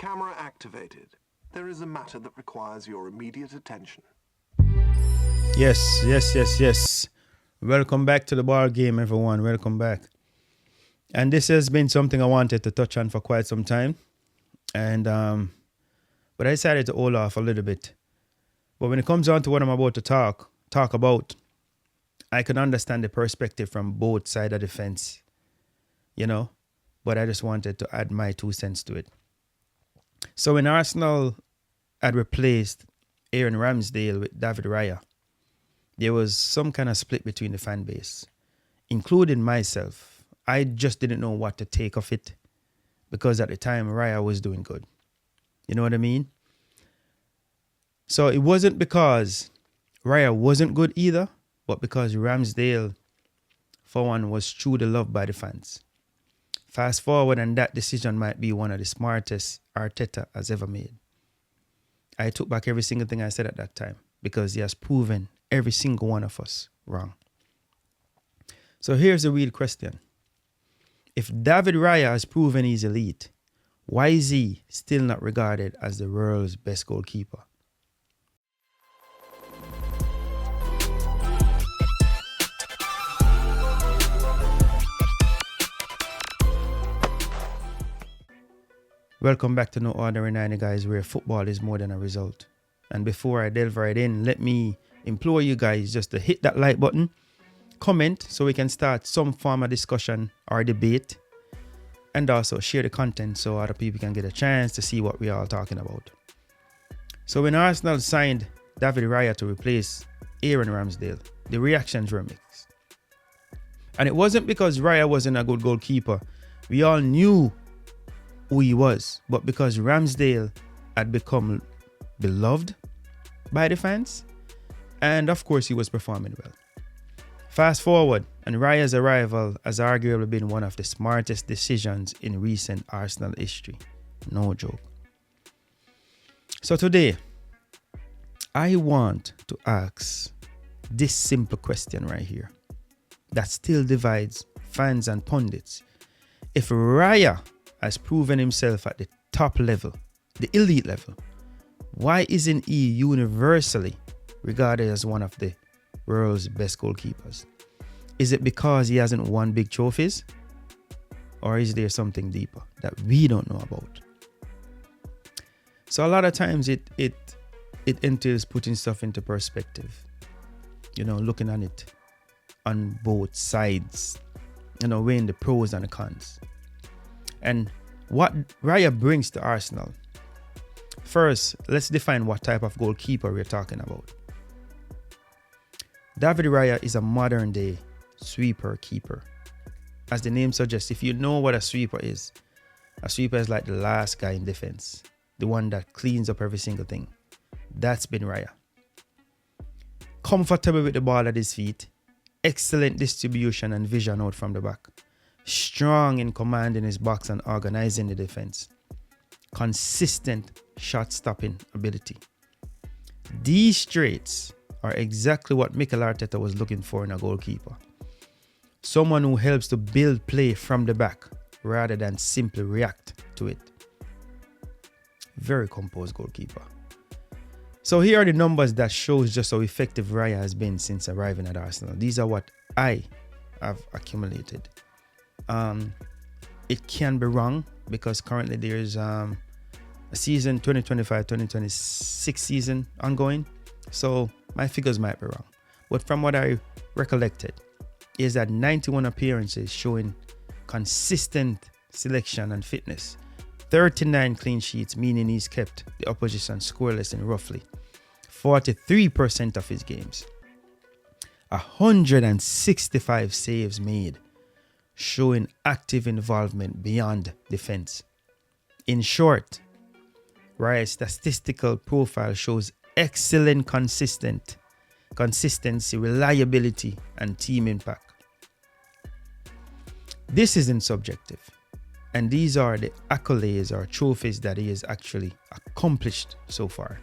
Camera activated. There is a matter that requires your immediate attention. Yes. Welcome back to the ball game, everyone. Welcome back. And this has been something I wanted to touch on for quite some time. And but I decided to hold off a little bit. But when it comes down to what I'm about to talk about, I can understand the perspective from both sides of the fence, but I just wanted to add my 2 cents to it. So when Arsenal had replaced Aaron Ramsdale with David Raya, there was some kind of split between the fan base, including myself. I just didn't know what to take of it because at the time Raya was doing good. You know what I mean? So it wasn't because Raya wasn't good either, but because Ramsdale, for one, was truly loved by the fans. Fast forward, and that decision might be one of the smartest Arteta has ever made. I took back every single thing I said at that time because he has proven every single one of us wrong. So here's the real question. If David Raya has proven he's elite, why is he still not regarded as the world's best goalkeeper? Welcome back to No Ordinary 90 Guys, where football is more than a result. And before I delve right in, let me implore you guys just to hit that like button, comment so we can start some form of discussion or debate, and also share the content so other people can get a chance to see what we are all talking about. So when Arsenal signed David Raya to replace Aaron Ramsdale, the reactions were mixed. And it wasn't because Raya wasn't a good goalkeeper. We all knew who he was, but because Ramsdale had become beloved by the fans, and of course he was performing well. Fast forward, and Raya's arrival has arguably been one of the smartest decisions in recent Arsenal history. No joke. So today, I want to ask this simple question right here that still divides fans and pundits. If Raya has proven himself at the top level, the elite level, why isn't he universally regarded as one of the world's best goalkeepers? Is it because he hasn't won big trophies? Or is there something deeper that we don't know about? So a lot of times it entails putting stuff into perspective, looking at it on both sides, weighing the pros and the cons. And what Raya brings to Arsenal. First, let's define what type of goalkeeper we're talking about. David Raya is a modern day sweeper keeper. As the name suggests, if you know what a sweeper is like the last guy in defense, the one that cleans up every single thing. That's been Raya. Comfortable with the ball at his feet, excellent distribution and vision out from the back. Strong in commanding his box and organizing the defense. Consistent shot-stopping ability. These traits are exactly what Mikel Arteta was looking for in a goalkeeper. Someone who helps to build play from the back rather than simply react to it. Very composed goalkeeper. So here are the numbers that shows just how effective Raya has been since arriving at Arsenal. These are what I have accumulated. It can be wrong because currently there's a season 2025-2026 season ongoing, so my figures might be wrong, but from what I recollected is that 91 appearances showing consistent selection and fitness, 39 clean sheets, meaning he's kept the opposition scoreless in roughly 43% of his games, 165 saves made, showing active involvement beyond defense. In short, Raya's statistical profile shows excellent consistency, reliability, and team impact. This isn't subjective, and these are the accolades or trophies that he has actually accomplished so far.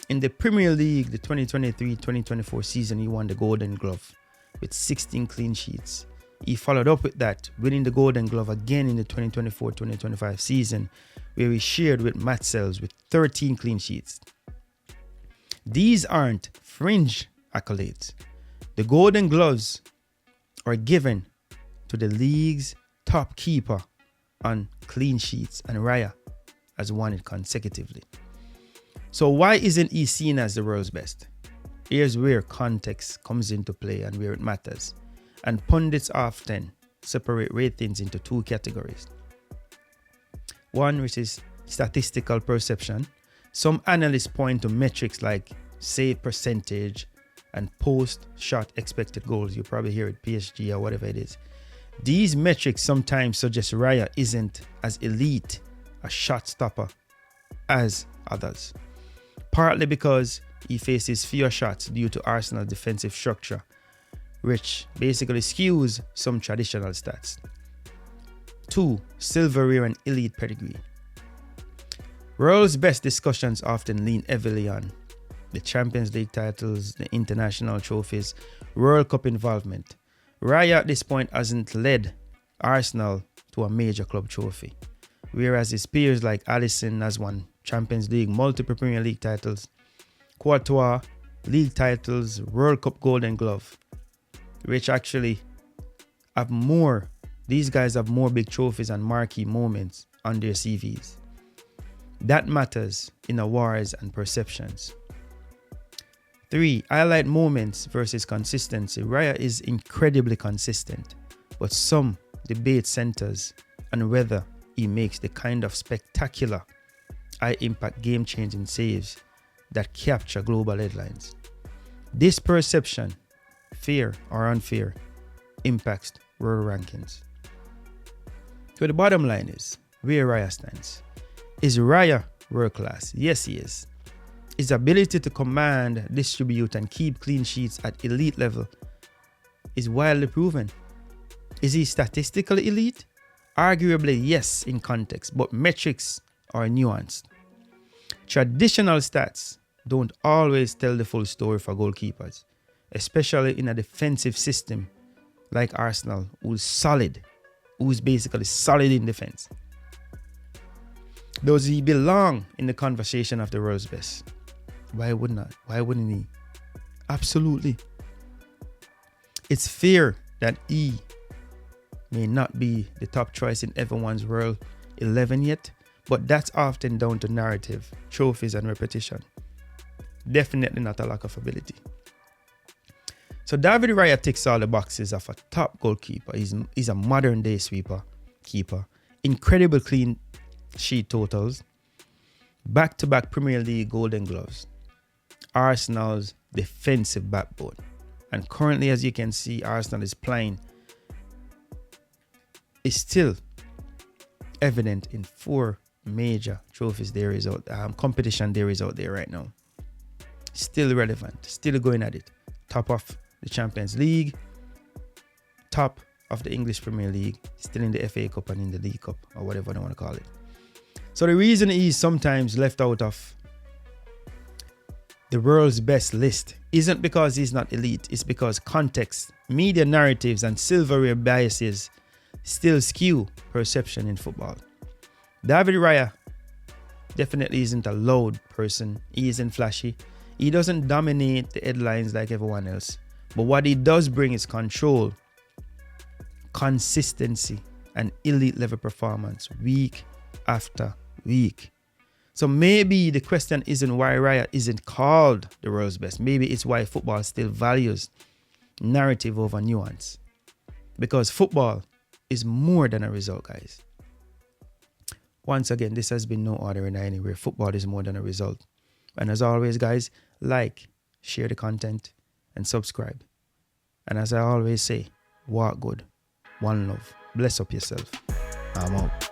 In the Premier League, the 2023-2024 season, he won the Golden Glove with 16 clean sheets. He followed up with that, winning the Golden Glove again in the 2024-2025 season where he shared with Matt Sells with 13 clean sheets. These aren't fringe accolades. The Golden Gloves are given to the league's top keeper on clean sheets, and Raya has won it consecutively. So why isn't he seen as the world's best? Here's where context comes into play and where it matters. And pundits often separate ratings into two categories. One, which is statistical perception. Some analysts point to metrics like save percentage and post-shot expected goals. You probably hear it, PSG or whatever it is. These metrics sometimes suggest Raya isn't as elite a shot stopper as others. Partly because he faces fewer shots due to Arsenal's defensive structure, which basically skews some traditional stats. 2. Silverware and elite pedigree. World's best discussions often lean heavily on the Champions League titles, the international trophies, World Cup involvement. Raya at this point hasn't led Arsenal to a major club trophy, whereas his peers like Alisson has won Champions League, multiple Premier League titles, Courtois, league titles, World Cup Golden Glove, which actually have more. These guys have more big trophies and marquee moments on their CVs. That matters in awards and perceptions. 3. Highlight moments versus consistency. Raya is incredibly consistent, but some debate centers on whether he makes the kind of spectacular, high-impact, game-changing saves that capture global headlines. This perception, fair or unfair, impacts world rankings. So the bottom line is where Raya stands. Is Raya world class? Yes, he is. His ability to command, distribute, and keep clean sheets at elite level is widely proven. Is he statistically elite? Arguably, yes, in context, but metrics are nuanced. Traditional stats don't always tell the full story for goalkeepers, especially in a defensive system like Arsenal, who's basically solid in defense. Does he belong in the conversation of the world's best? Why wouldn't he? Absolutely. It's fair that he may not be the top choice in everyone's World 11 yet, but that's often down to narrative, trophies, and repetition. Definitely not a lack of ability. So David Raya ticks all the boxes of a top goalkeeper. He's a modern day sweeper, keeper, incredible clean sheet totals, back-to-back Premier League Golden Gloves, Arsenal's defensive backbone. And currently, as you can see, Arsenal is playing is still evident in 4 major trophies competition there is out there right now. Still relevant, still going at it. Top of the Champions League, top of the English Premier League, still in the FA Cup and in the League Cup, or whatever they want to call it. So the reason he's sometimes left out of the world's best list isn't because he's not elite, it's because context, media narratives, and silverware biases still skew perception in football. David Raya definitely isn't a loud person. He isn't flashy. He doesn't dominate the headlines like everyone else. But what he does bring is control, consistency, and elite level performance week after week. So maybe the question isn't why Raya isn't called the world's best. Maybe it's why football still values narrative over nuance. Because football is more than a result, guys. Once again, this has been No Order in Anywhere. Football is more than a result. And as always, guys, like, share the content, and subscribe. And as I always say, walk good, one love. Bless up yourself. I'm out.